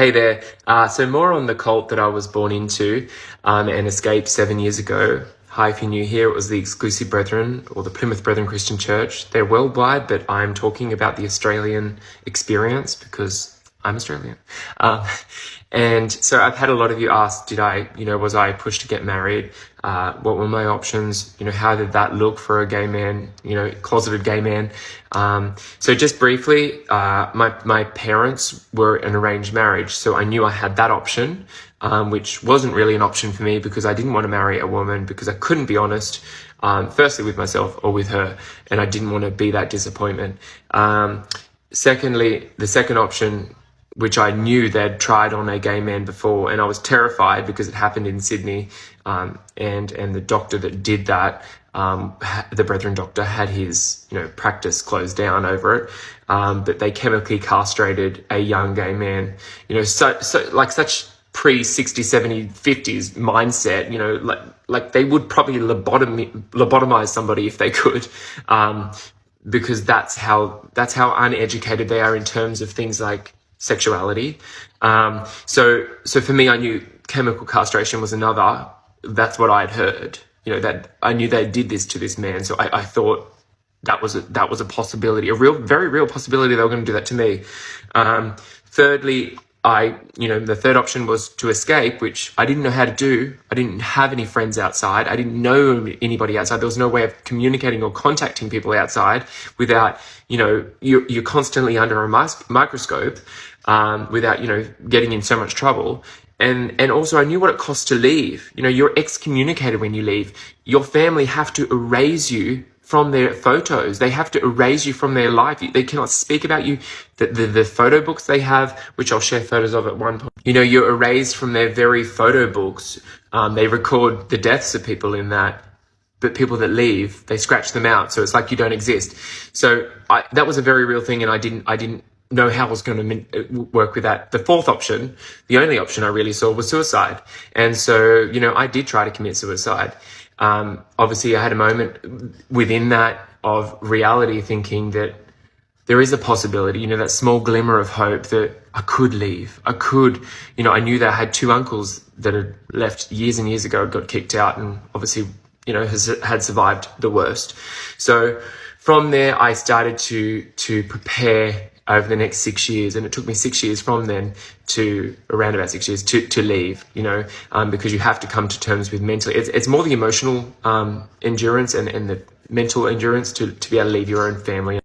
Hey there. So more on the cult that I was born into and escaped 7 years ago. Hi, if you're new here, it was the Exclusive Brethren or the Plymouth Brethren Christian Church. They're worldwide, but I'm talking about the Australian experience because I'm Australian. And so I've had a lot of you ask, was I pushed to get married? What were my options? How did that look for a gay man, closeted gay man? So just briefly, my parents were an arranged marriage. So I knew I had that option, which wasn't really an option for me because I didn't want to marry a woman because I couldn't be honest, firstly with myself or with her, and I didn't want to be that disappointment. Secondly, the second option, which I knew they'd tried on a gay man before, and I was terrified because it happened in Sydney, and the doctor that did that, the Brethren doctor, had his practice closed down over it, but they chemically castrated a young gay man, such pre-60s, 70s, 50s mindset, like they would probably lobotomize somebody if they could, because that's how uneducated they are in terms of things like sexuality. So for me, I knew chemical castration was another. That's what I'd heard. That I knew they did this to this man. So I thought that was a possibility, very real possibility they were going to do that to me. Thirdly, the third option was to escape, which I didn't know how to do. I didn't have any friends outside. I didn't know anybody outside. There was no way of communicating or contacting people outside without, you're constantly under a microscope, without, getting in so much trouble. And also I knew what it costs to leave. You're excommunicated when you leave. Your family have to erase you from their photos. They have to erase you from their life. They cannot speak about you. The photo books they have, which I'll share photos of at one point, you're erased from their very photo books. They record the deaths of people in that, but people that leave, they scratch them out. So it's like you don't exist. So that was a very real thing, and I didn't know how I was going to work with that. The fourth option, the only option I really saw, was suicide. And so, I did try to commit suicide. Obviously I had a moment within that of reality, thinking that there is a possibility, that small glimmer of hope that I could leave. I knew that I had two uncles that had left years and years ago, got kicked out, and obviously, had survived the worst. So from there, I started to prepare over the next 6 years, and it took me 6 years from then to around about 6 years to leave, because you have to come to terms with mentally. It's more the emotional endurance and the mental endurance to be able to leave your own family.